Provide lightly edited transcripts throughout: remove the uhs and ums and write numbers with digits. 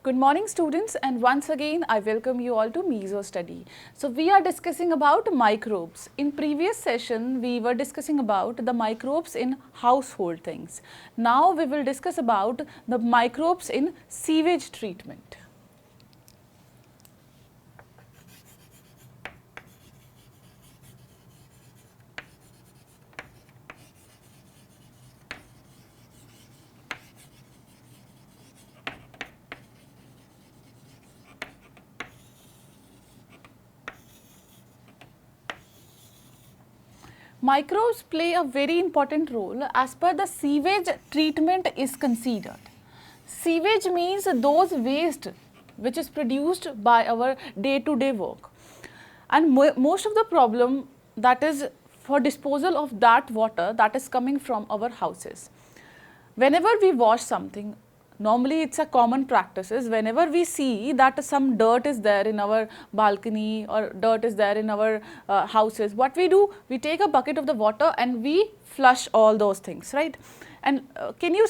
Good morning students, and once again I welcome you all to Meso Study. So we are discussing about microbes. In previous session we were discussing about the microbes in household things. Now we will discuss about the microbes in sewage treatment. Microbes play a very important role as per the sewage treatment is considered. Sewage means those waste which is produced by our day-to-day work, and most of the problem that is for disposal of that water that is coming from our houses. Whenever we wash something, normally it's a common practice is whenever we see that some dirt is there in our balcony or dirt is there in our houses, what we do, we take a bucket of the water and we flush all those things, right? And can you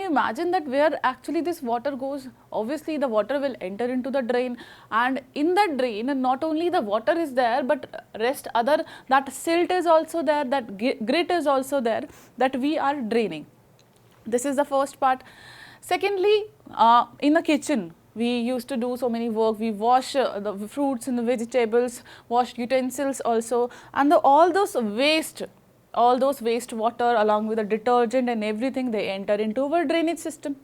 imagine that where actually this water goes? Obviously the water will enter into the drain, and in that drain not only the water is there but rest other, that silt is also there, that grit is also there, that we are draining. This is the first part. Secondly, in the kitchen, we used to do so many work. We wash the fruits and the vegetables, wash utensils also, and all those waste water along with the detergent and everything, they enter into our drainage system.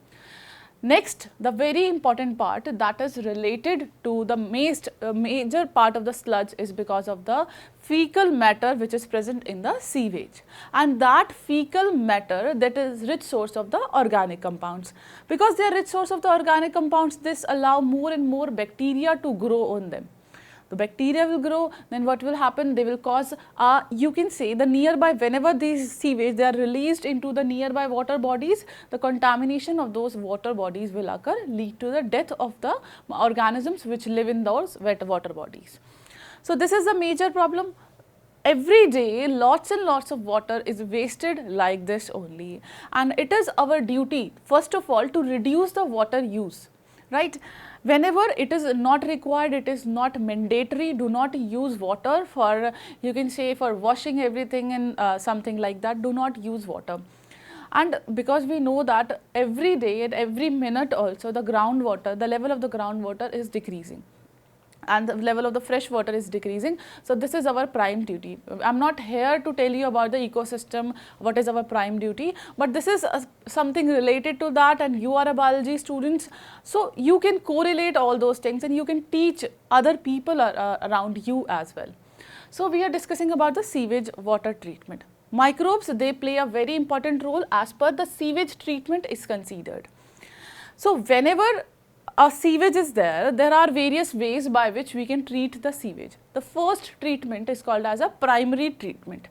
Next, the very important part that is related to the major part of the sludge is because of the fecal matter which is present in the sewage, and that fecal matter, that is rich source of the organic compounds. Because they are rich source of the organic compounds, this allow more and more bacteria to grow on them. The bacteria will grow, then what will happen? They will cause, you can say, the nearby, whenever these sewage, they are released into the nearby water bodies, the contamination of those water bodies will occur, lead to the death of the organisms which live in those wet water bodies. So this is the major problem. Every day lots and lots of water is wasted like this only, and it is our duty first of all to reduce the water use, right? Whenever it is not required, it is not mandatory, do not use water for, you can say, for washing everything and something like that, do not use water. And because we know that every day and every minute also the groundwater, the level of the groundwater is decreasing, and the level of the fresh water is decreasing. So this is our prime duty. I'm not here to tell you about the ecosystem, what is our prime duty, but this is something related to that, and you are a biology students, so you can correlate all those things and you can teach other people around you as well. So we are discussing about the sewage water treatment. Microbes, they play a very important role as per the sewage treatment is considered. So whenever a sewage is there, there are various ways by which we can treat the sewage. The first treatment is called as a primary treatment.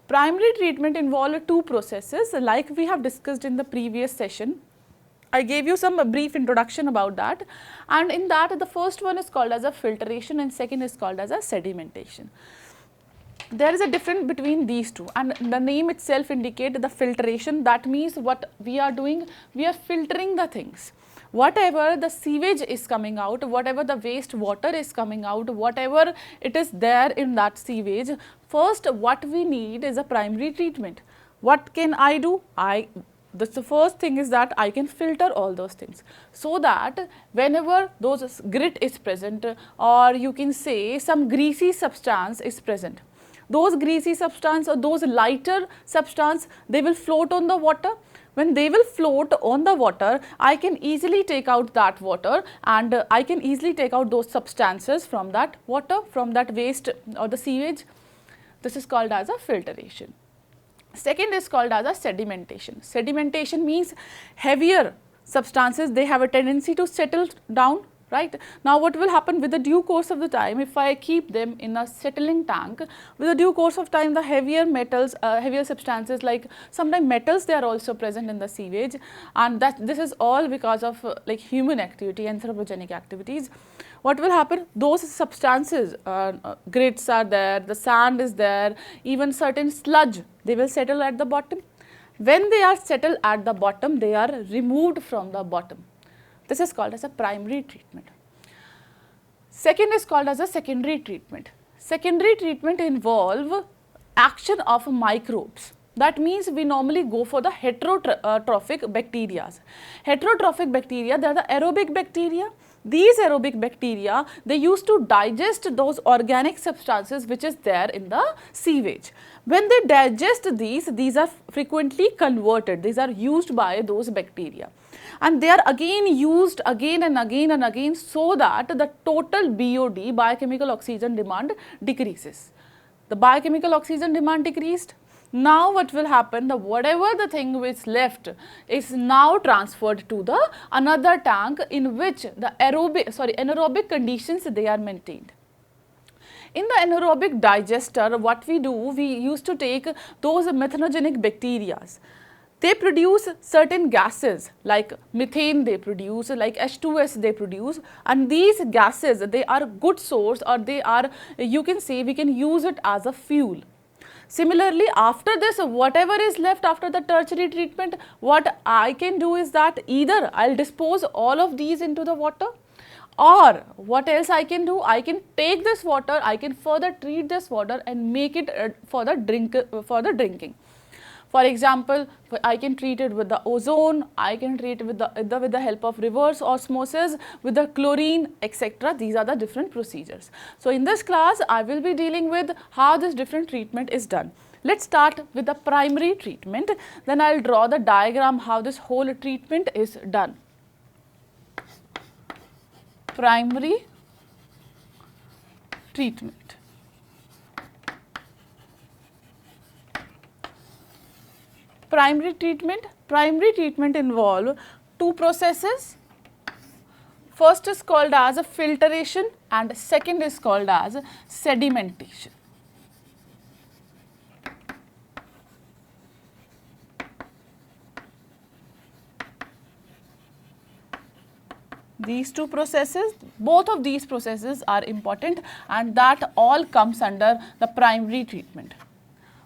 Primary treatment involves two processes like we have discussed in the previous session. I gave you some brief introduction about that, and in that the first one is called as a filtration and second is called as a sedimentation. There is a difference between these two, and the name itself indicates the filtration. That means what we are doing, we are filtering the things. Whatever the sewage is coming out, whatever the waste water is coming out, whatever it is there in that sewage, first what we need is a primary treatment. What can I do? The first thing is that I can filter all those things, so that whenever those grit is present, or you can say some greasy substance is present, those greasy substance or those lighter substance, they will float on the water. When they will float on the water, I can easily take out that water, and I can easily take out those substances from that water, from that waste or the sewage. This is called as a filtration. Second is called as a sedimentation. Sedimentation means heavier substances, they have a tendency to settle down, right? Now what will happen with the due course of the time, if I keep them in a settling tank, with the due course of time, the heavier metals, heavier substances like sometimes metals, they are also present in the sewage, and this is all because of like human activity, anthropogenic activities. What will happen? Those substances, grits are there, the sand is there, even certain sludge, they will settle at the bottom. When they are settled at the bottom, they are removed from the bottom. This is called as a primary treatment. Second is called as a secondary treatment. Secondary treatment involve action of microbes. That means we normally go for the heterotrophic bacteria. Heterotrophic bacteria, they are the aerobic bacteria. These aerobic bacteria, they used to digest those organic substances which is there in the sewage. When they digest these are frequently converted, these are used by those bacteria. And they are again used again and again and again, so that the total BOD, biochemical oxygen demand, decreases. The biochemical oxygen demand decreased. Now what will happen, the whatever the thing which left is now transferred to the another tank in which the anaerobic conditions they are maintained. In the anaerobic digester, what we do, we used to take those methanogenic bacteria. They produce certain gases like methane they produce, like H2S they produce, and these gases, they are good source, or they are, you can say, we can use it as a fuel. Similarly, after this, whatever is left after the tertiary treatment, what I can do is that either I will dispose all of these into the water, or what else I can do, I can take this water, I can further treat this water and make it for the drinking. For example, I can treat it with the ozone, I can treat it with the help of reverse osmosis, with the chlorine, etc. These are the different procedures. So, in this class, I will be dealing with how this different treatment is done. Let's start with the primary treatment, then I will draw the diagram how this whole treatment is done. Primary treatment. Primary treatment involve two processes. First is called as a filtration and second is called as sedimentation. These two processes, both of these processes are important, and that all comes under the primary treatment.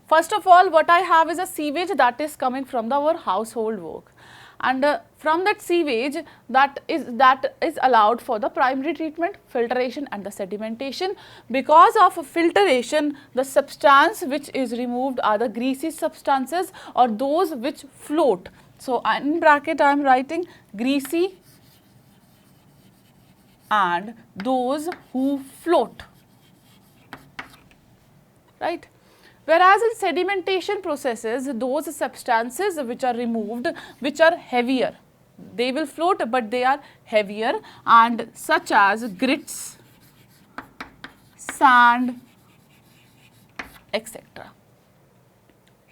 First of all, what I have is a sewage that is coming from our household work, and from that sewage that is allowed for the primary treatment, filtration and the sedimentation. Because of filtration, the substance which is removed are the greasy substances or those which float. So, in bracket I am writing greasy and those who float, right. Whereas in sedimentation processes, those substances which are removed, which are heavier, they will float but they are heavier, and such as grits, sand, etc.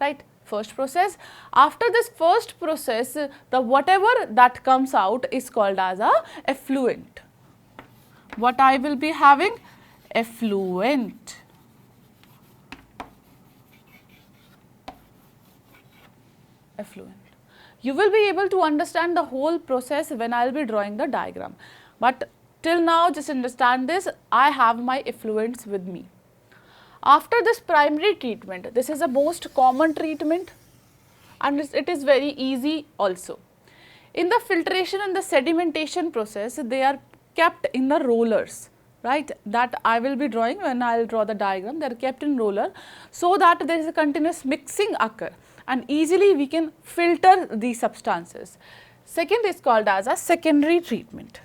Right. First process. After this first process, the whatever that comes out is called as a effluent. What I will be having? Effluent. Effluent. You will be able to understand the whole process when I will be drawing the diagram. But till now, just understand this, I have my effluents with me. After this primary treatment, this is the most common treatment and it is very easy also. In the filtration and the sedimentation process, they are kept in the rollers, right, that I will be drawing when I will draw the diagram. They are kept in roller so that there is a continuous mixing occur and easily we can filter these substances. Second is called as a secondary treatment,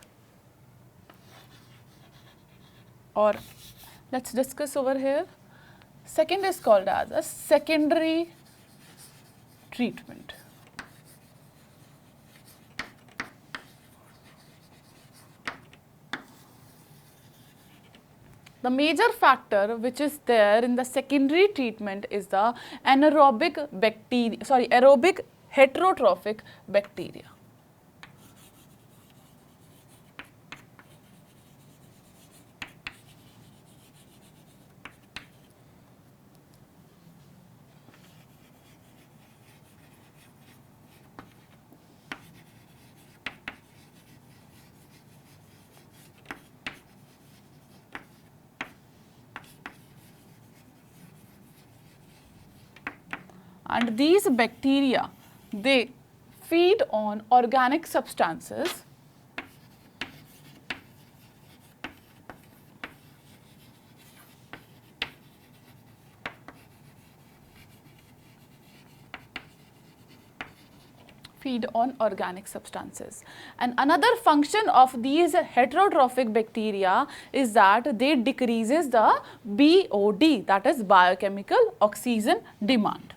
or let us discuss over here. Second is called as a secondary treatment. The major factor which is there in the secondary treatment is the aerobic heterotrophic bacteria. And these bacteria, they feed on organic substances feed on organic substances. And another function of these heterotrophic bacteria is that they decreases the BOD, that is biochemical oxygen demand.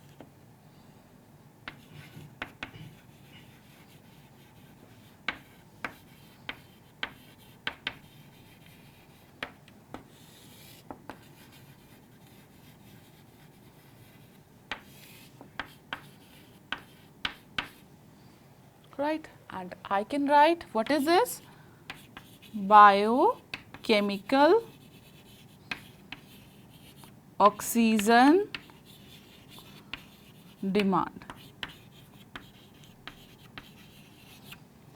Right, and I can write, what is this? Biochemical oxygen demand.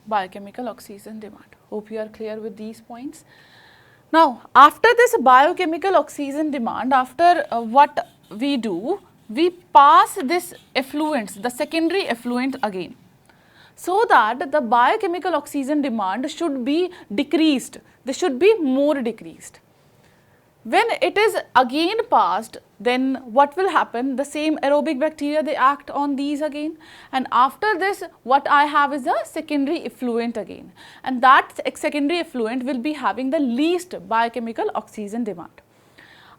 Biochemical oxygen demand. Hope you are clear with these points. Now, after this biochemical oxygen demand, after what we do, we pass this effluents, the secondary effluent again, so that the biochemical oxygen demand should be decreased, they should be more decreased. When it is again passed, then what will happen? The same aerobic bacteria, they act on these again, and after this what I have is a secondary effluent again, and that secondary effluent will be having the least biochemical oxygen demand.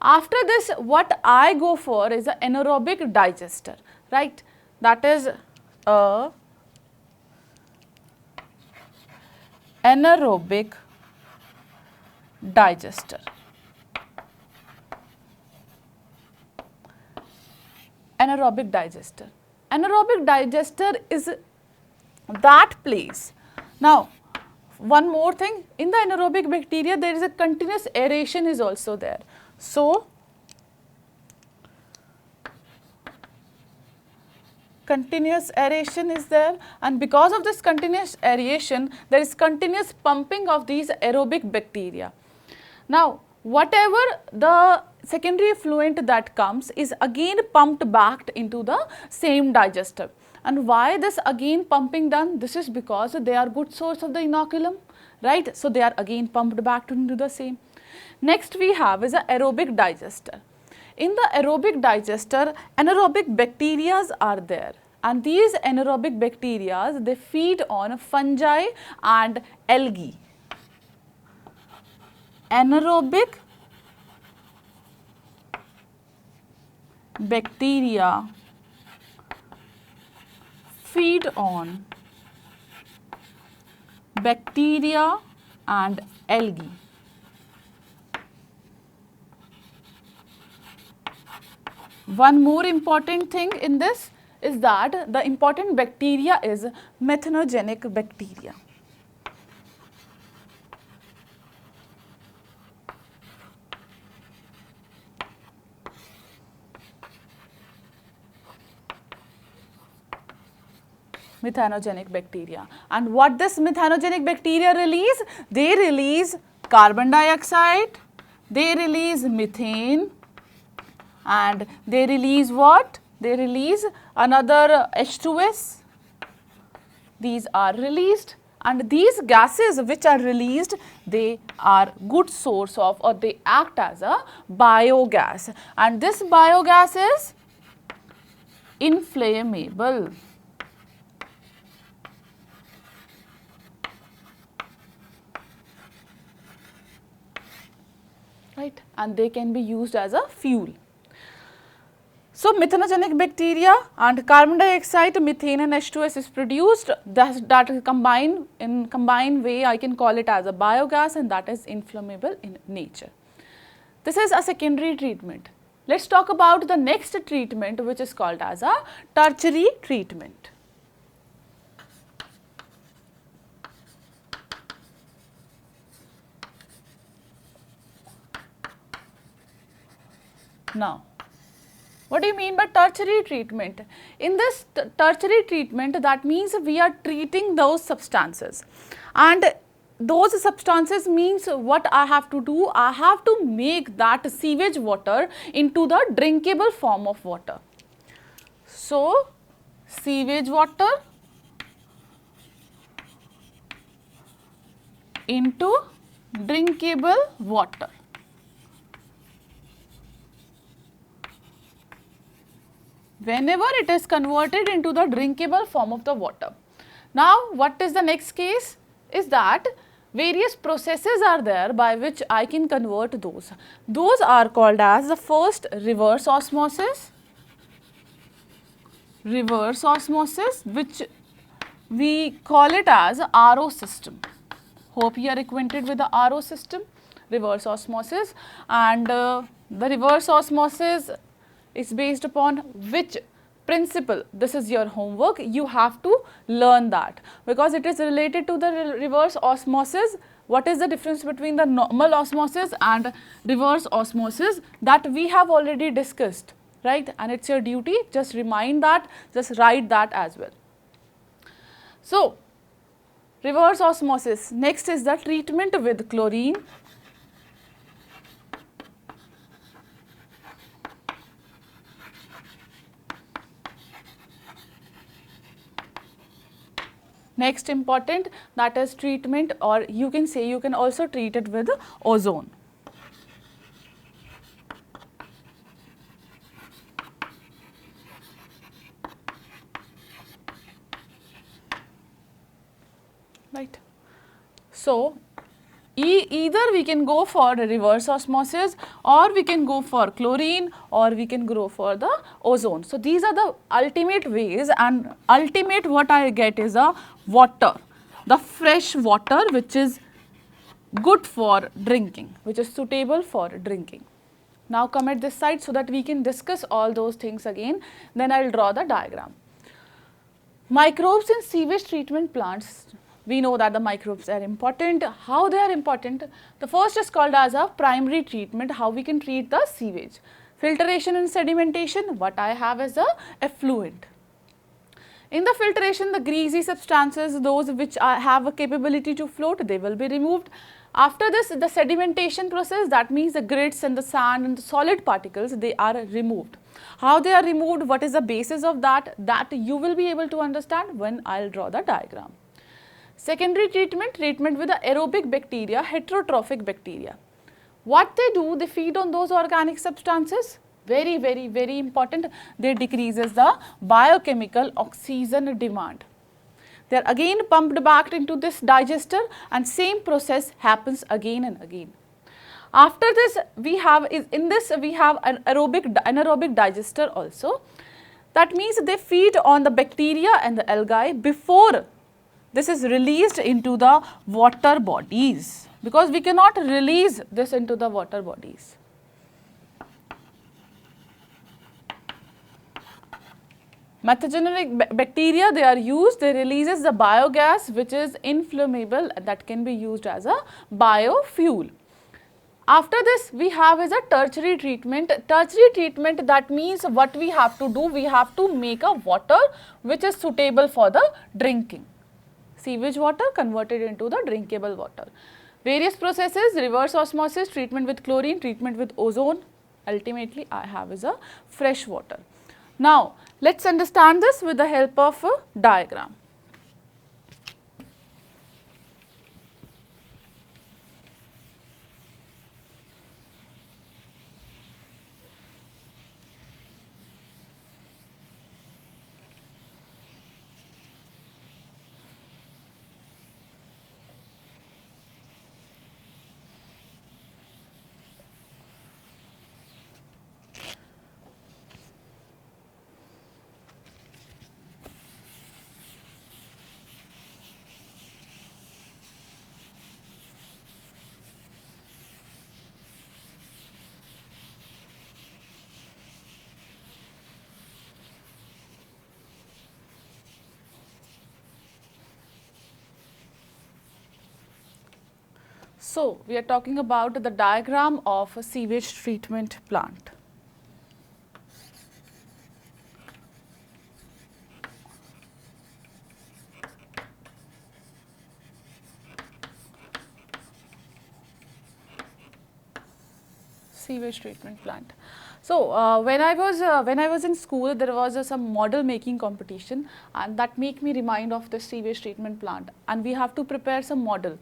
After this what I go for is an anaerobic digester, right? That is a anaerobic digester. Anaerobic digester. Anaerobic digester is that place. Now, one more thing, in the anaerobic bacteria there is a continuous aeration is also there. So, continuous aeration is there, and because of this continuous aeration there is continuous pumping of these aerobic bacteria. Now, whatever the secondary effluent that comes is again pumped back into the same digester. And why this again pumping done? This is because they are good source of the inoculum, right? So, they are again pumped back into the same. Next we have is a aerobic digester. In the aerobic digester, anaerobic bacteria are there, and these anaerobic bacteria, they feed on fungi and algae. Anaerobic bacteria feed on bacteria and algae. One more important thing in this is that the important bacteria is methanogenic bacteria. Methanogenic bacteria. And what this methanogenic bacteria release? They release carbon dioxide, they release methane, and they release what? They release another H2S. These are released, and these gases which are released, they are good source of, or they act as a biogas, and this biogas is inflammable. Right, and they can be used as a fuel. So, methanogenic bacteria and carbon dioxide, methane and H2S is produced, that is combined in combined way, I can call it as a biogas, and that is inflammable in nature. This is a secondary treatment. Let us talk about the next treatment, which is called as a tertiary treatment. Now, what do you mean by tertiary treatment? In this tertiary treatment, that means we are treating those substances, and those substances means what I have to do? I have to make that sewage water into the drinkable form of water. So, sewage water into drinkable water. Whenever it is converted into the drinkable form of the water. Now, what is the next case is that various processes are there by which I can convert those. Those are called as the first reverse osmosis, which we call it as RO system. Hope you are acquainted with the RO system, reverse osmosis, and the reverse osmosis is based upon which principle? This is your homework, you have to learn that because it is related to the reverse osmosis. What is the difference between the normal osmosis and reverse osmosis, that we have already discussed, right? And it's your duty, just remind that, just write that as well. So, reverse osmosis, next is the treatment with chlorine. Next important, that is treatment, or you can say you can also treat it with ozone. Right. So, either we can go for reverse osmosis, or we can go for chlorine, or we can go for the ozone. So, these are the ultimate ways, and ultimate what I get is a water, the fresh water which is good for drinking, which is suitable for drinking. Now, come at this side so that we can discuss all those things again, then I will draw the diagram. Microbes in sewage treatment plants. We know that the microbes are important. How they are important? The first is called as a primary treatment, how we can treat the sewage. Filtration and sedimentation, what I have is a effluent. In the filtration, the greasy substances, those which have a capability to float, they will be removed. After this, the sedimentation process, that means the grits and the sand and the solid particles, they are removed. How they are removed, what is the basis of that, that you will be able to understand when I will draw the diagram. Secondary treatment, treatment with the aerobic bacteria, heterotrophic bacteria. What they do, they feed on those organic substances, very, very, very important, they decreases the biochemical oxygen demand. They are again pumped back into this digester and same process happens again and again. After this, we have an anaerobic digester also. That means they feed on the bacteria and the algae before this is released into the water bodies, because we cannot release this into the water bodies. Methanogen bacteria, they are used, they releases the biogas which is inflammable, that can be used as a biofuel. After this, we have is a tertiary treatment. Tertiary treatment, that means what we have to do, we have to make a water which is suitable for the drinking. Sewage water converted into the drinkable water. Various processes, reverse osmosis, treatment with chlorine, treatment with ozone, ultimately I have is a fresh water. Now, let us understand this with the help of a diagram. So, we are talking about the diagram of a sewage treatment plant. Sewage treatment plant. So, when I was in school, there was some model making competition, and that make me remind of the sewage treatment plant, and we have to prepare some model,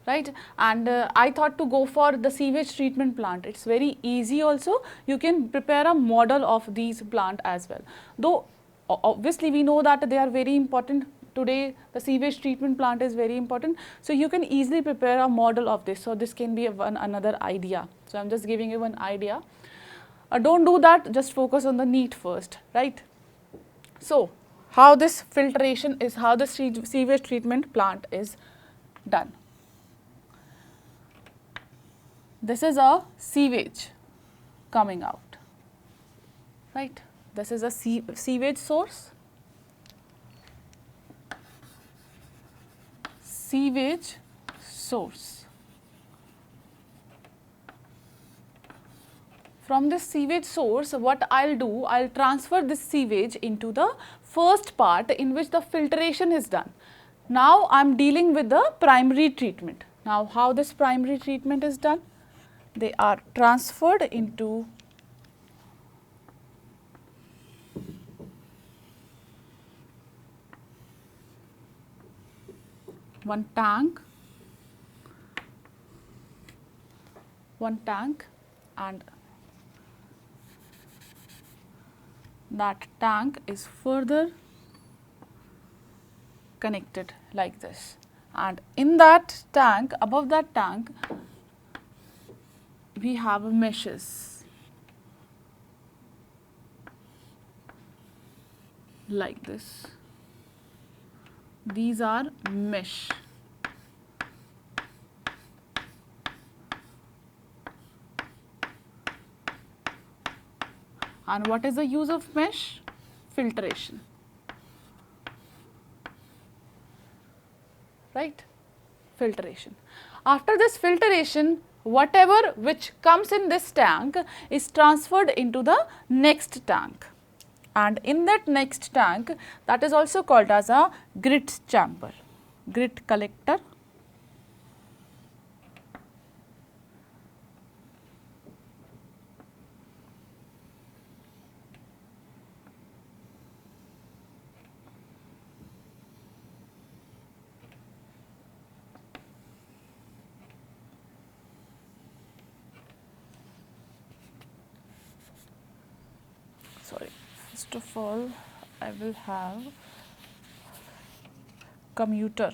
right? And I thought to go for the sewage treatment plant. It's very easy also. You can prepare a model of these plant as well. Though obviously we know that they are very important, today the sewage treatment plant is very important. So you can easily prepare a model of this. So this can be another idea. So I'm just giving you one idea. Don't do that, just focus on the NEET first, right? So how this filtration is, how the sewage treatment plant is done. This is a sewage coming out, right? This is a sewage source. Sewage source. From this sewage source, what I'll do, I'll transfer this sewage into the first part in which the filtration is done. Now I'm dealing with the primary treatment. Now how this primary treatment is done? They are transferred into one tank, and that tank is further connected like this, and in that tank, above that tank, we have meshes like this. These are mesh. And what is the use of mesh? Filtration. Right? Filtration. After this filtration, whatever which comes in this tank is transferred into the next tank. And in that next tank, that is also called as a grit chamber, grit collector. First of all, I will have commuter.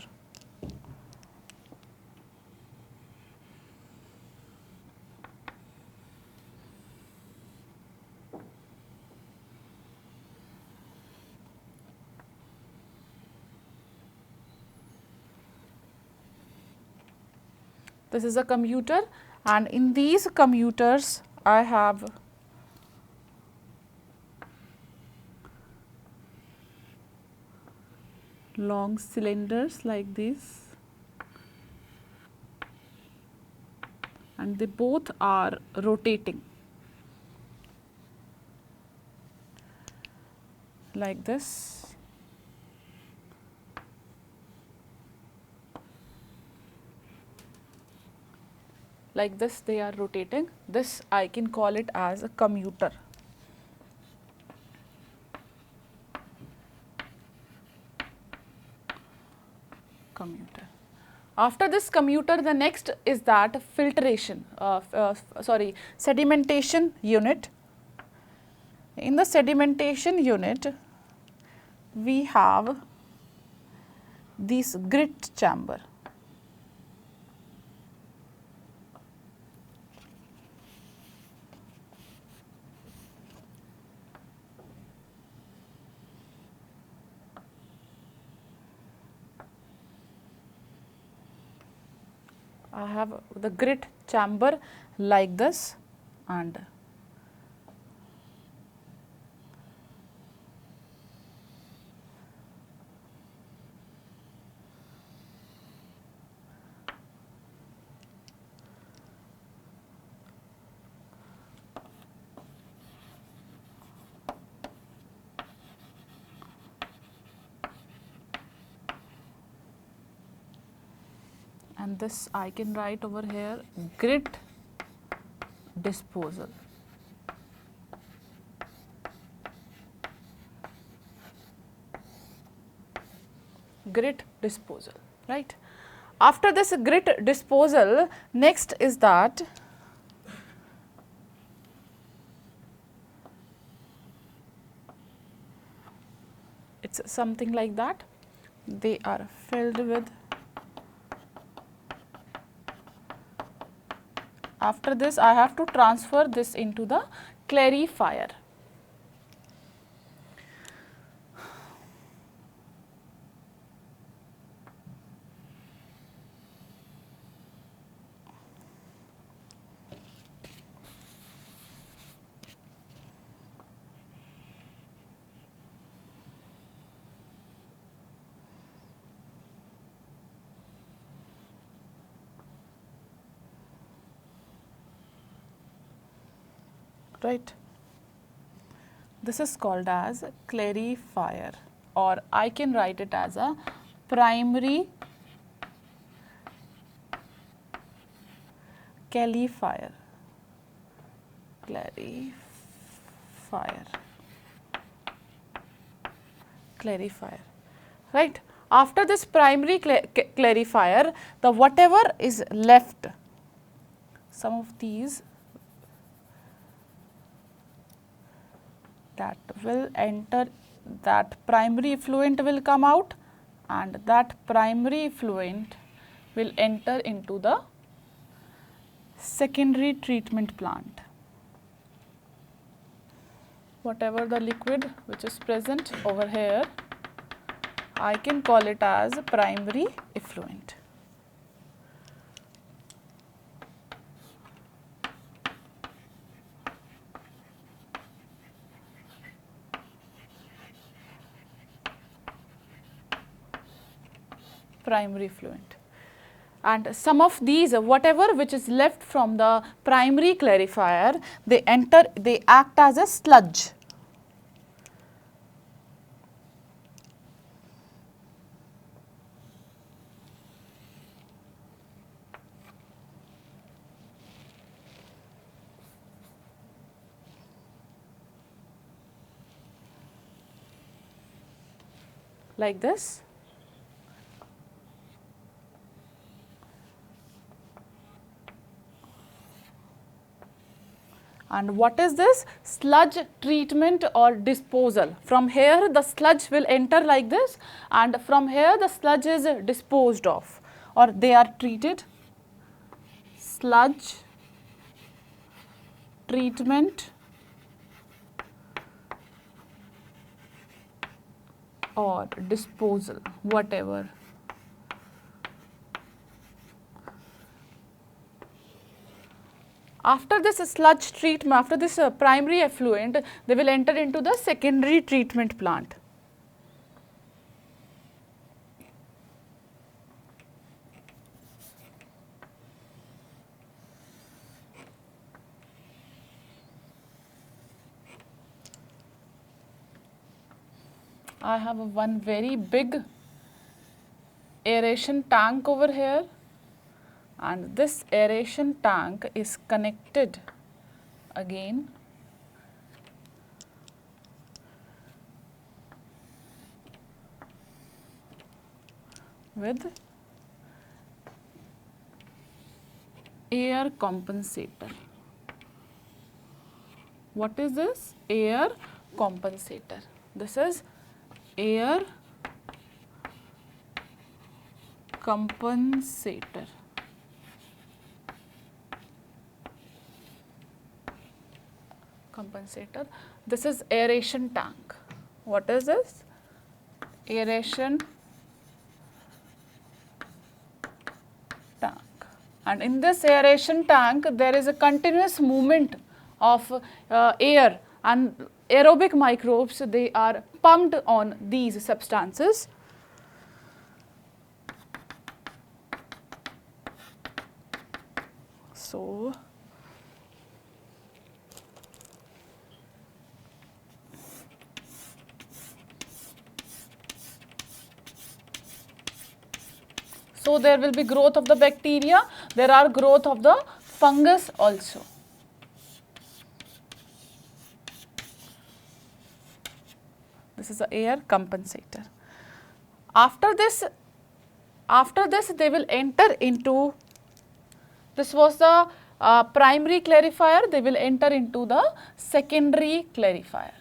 This is a commuter, and in these commuters I have long cylinders like this, and they both are rotating like this. Like this they are rotating. This I can call it as a commuter. Commuter. After this commuter, the next is that filtration, sedimentation unit. In the sedimentation unit, we have this grit chamber. I have the grit chamber like this, and this I can write over here, grit disposal. Grit disposal, right? After this grit disposal, next is that it's something like that. they are filled with. After this, I have to transfer this into the clarifier. Right. This is called as clarifier, or I can write it as a primary clarifier. Clarifier. Right. After this primary clarifier, the whatever is left, some of these that will enter, that primary effluent will come out, and that primary effluent will enter into the secondary treatment plant. Whatever the liquid which is present over here, I can call it as primary effluent. Primary effluent. And some of these, whatever which is left from the primary clarifier, they act as a sludge. Like this. And what is this? Sludge treatment or disposal. From here the sludge will enter like this, and from here the sludge is disposed of, or they are treated. Sludge treatment or disposal, whatever. After this sludge treatment, after this primary effluent, they will enter into the secondary treatment plant. I have one very big aeration tank over here, and this aeration tank is connected again with air compensator. What is this? Air compensator. This is air compensator. This is aeration tank. What is this? Aeration tank. And in this aeration tank, there is a continuous movement of air, and aerobic microbes, they are pumped on these substances. So, there will be growth of the bacteria, there are growth of the fungus also. This is the air compensator. After this they will enter into, this was the primary clarifier, they will enter into the secondary clarifier.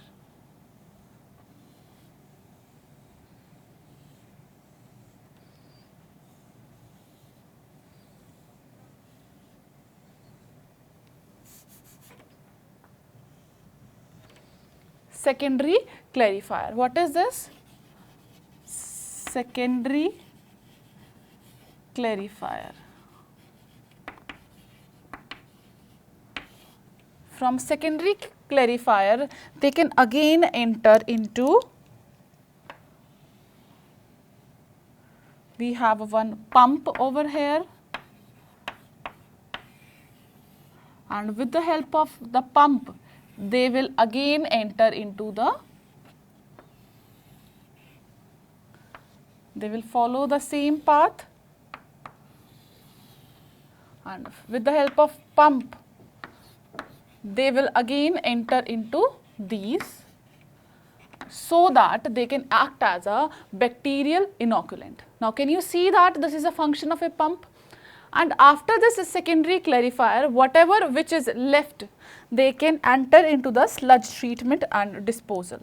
secondary clarifier. What is this? Secondary clarifier. From secondary clarifier, they can again enter into, we have one pump over here, and with the help of the pump, they will again enter into the, they will follow the same path, and with the help of pump, they will again enter into these, so that they can act as a bacterial inoculant. Now, can you see that this is a function of a pump? And after this secondary clarifier, whatever which is left, they can enter into the sludge treatment and disposal.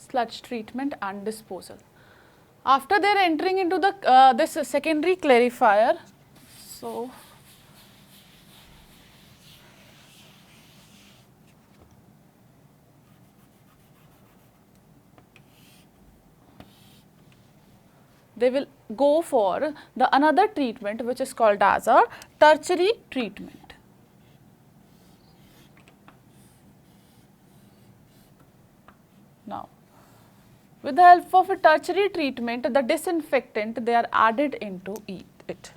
Sludge treatment and disposal. After they are entering into the this secondary clarifier, so they will go for the another treatment which is called as a tertiary treatment. Now, with the help of a tertiary treatment, the disinfectant, they are added into it.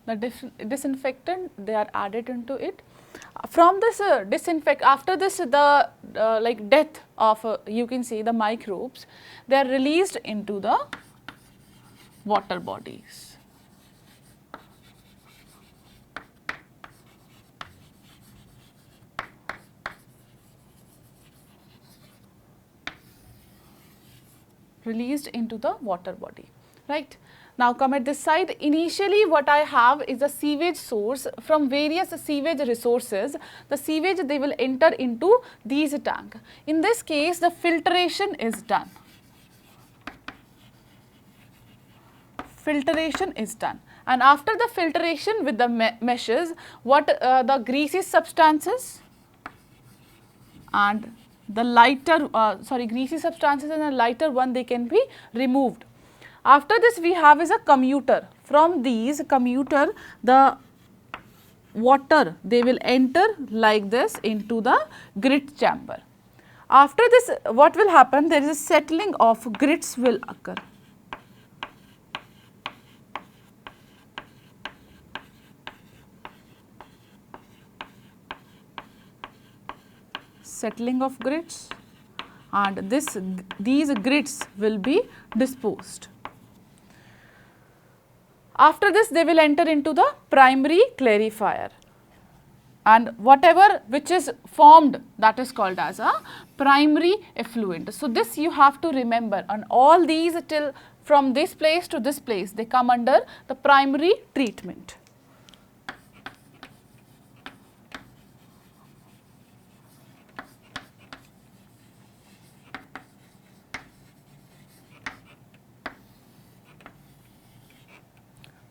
The disinfectant, they are added into it. From this after this the like death of you can see the microbes, they are released into the water bodies. Released into the water body, right? Now come at this side. Initially what I have is a sewage source. From various sewage resources, the sewage they will enter into these tank. In this case, the filtration is done. Filtration is done, and after the filtration with the meshes, what the greasy substances and the lighter greasy substances and the lighter one, they can be removed. After this we have is a commuter. From these commuter, the water they will enter like this into the grit chamber. After this, what will happen? There is a settling of grits will occur. Settling of grits, and these grits will be disposed. After this, they will enter into the primary clarifier, and whatever which is formed, that is called as a primary effluent. So this you have to remember, and all these till from this place to this place, they come under the primary treatment.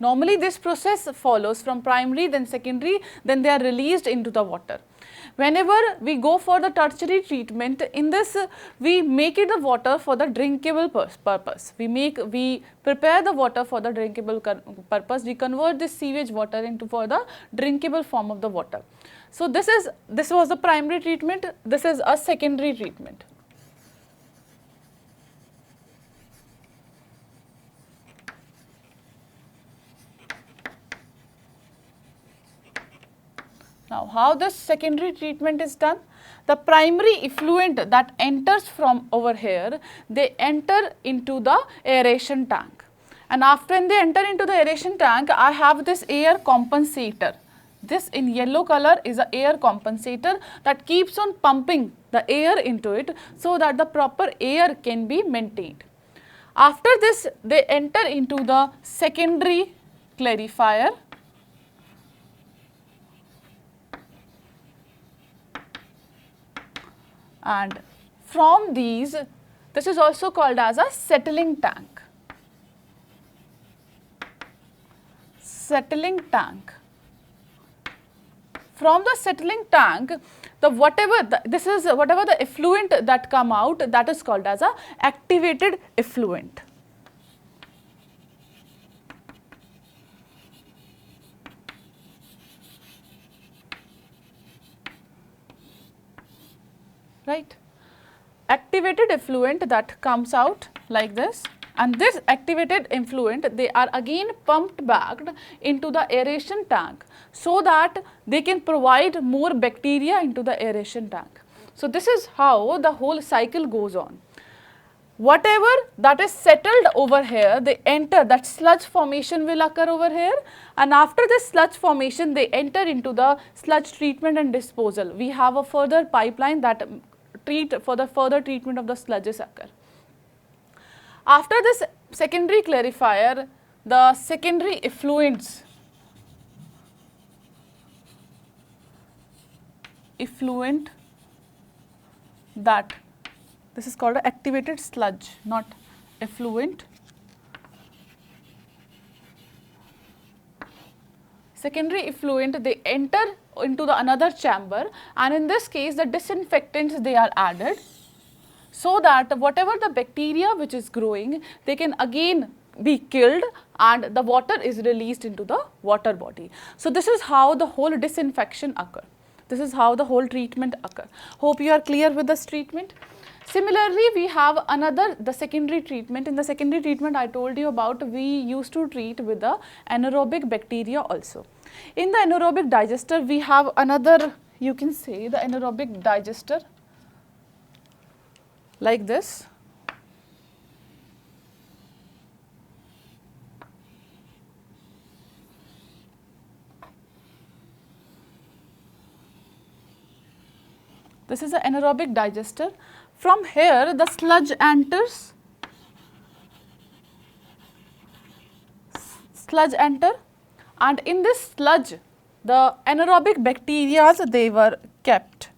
Normally this process follows from primary, then secondary, then they are released into the water. Whenever we go for the tertiary treatment, in this we make it the water for the drinkable purpose. We prepare the water for the drinkable purpose. We convert this sewage water into for the drinkable form of the water. So this was the primary treatment. This is a secondary treatment. Now, how this secondary treatment is done? The primary effluent that enters from over here, they enter into the aeration tank. And after when they enter into the aeration tank, I have this air compensator. This in yellow color is a air compensator that keeps on pumping the air into it so that the proper air can be maintained. After this, they enter into the secondary clarifier, and from these, this is also called as a settling tank. Settling tank. From the settling tank, whatever the effluent that come out, that is called as a activated effluent. Right? Activated effluent that comes out like this, and this activated effluent, they are again pumped back into the aeration tank so that they can provide more bacteria into the aeration tank. So this is how the whole cycle goes on. Whatever that is settled over here, they enter, that sludge formation will occur over here, and after this sludge formation, they enter into the sludge treatment and disposal. We have a further pipeline that for the further treatment of the sludges occur. After this secondary clarifier, the secondary effluent that, this is called activated sludge, not effluent. Secondary effluent, they enter into the another chamber, and in this case the disinfectants they are added so that whatever the bacteria which is growing, they can again be killed and the water is released into the water body. So this is how the whole disinfection occur. This is how the whole treatment occur. Hope you are clear with this treatment. Similarly, we have another, the secondary treatment. In the secondary treatment I told you about, we used to treat with the anaerobic bacteria also. In the anaerobic digester, we have another, you can say the anaerobic digester like this. This is the anaerobic digester. From here, the sludge enters, and in this sludge, the anaerobic bacteria, they were kept.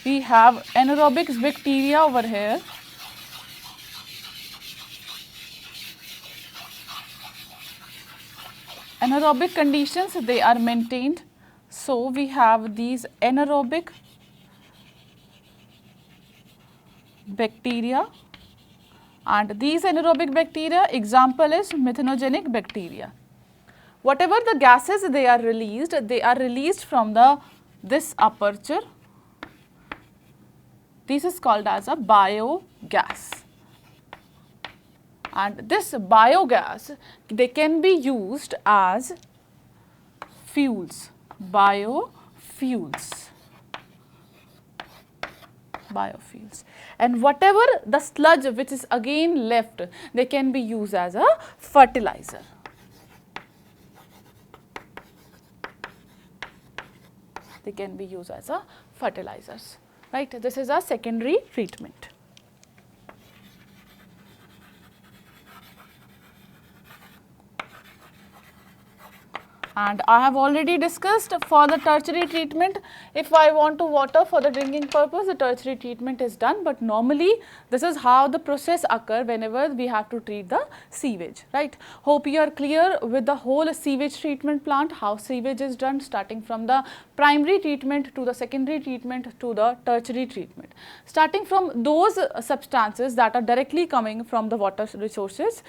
We have anaerobic bacteria over here. Anaerobic conditions, they are maintained. So we have these anaerobic bacteria, and these anaerobic bacteria, example is methanogenic bacteria. Whatever the gases they are released from this aperture. This is called as a biogas, and this biogas, they can be used as fuels, biofuels. And whatever the sludge which is again left, they can be used as a fertilizer. They can be used as a fertilizers, right? This is a secondary treatment. And I have already discussed for the tertiary treatment, if I want to water for the drinking purpose, the tertiary treatment is done, but normally this is how the process occur whenever we have to treat the sewage, right? Hope you are clear with the whole sewage treatment plant, how sewage is done, starting from the primary treatment to the secondary treatment to the tertiary treatment. Starting from those substances that are directly coming from the water resources,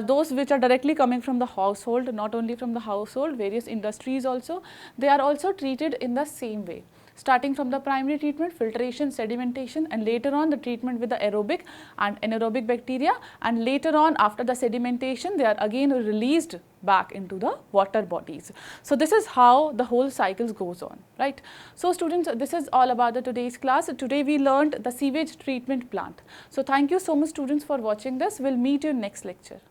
those which are directly coming from the household, not only from the household, various industries also, they are also treated in the same way. Starting from the primary treatment, filtration, sedimentation, and later on the treatment with the aerobic and anaerobic bacteria, and later on after the sedimentation, they are again released back into the water bodies. So this is how the whole cycle goes on, right? So students, this is all about the today's class. Today we learned the sewage treatment plant. So thank you so much students for watching this. We'll meet you in next lecture.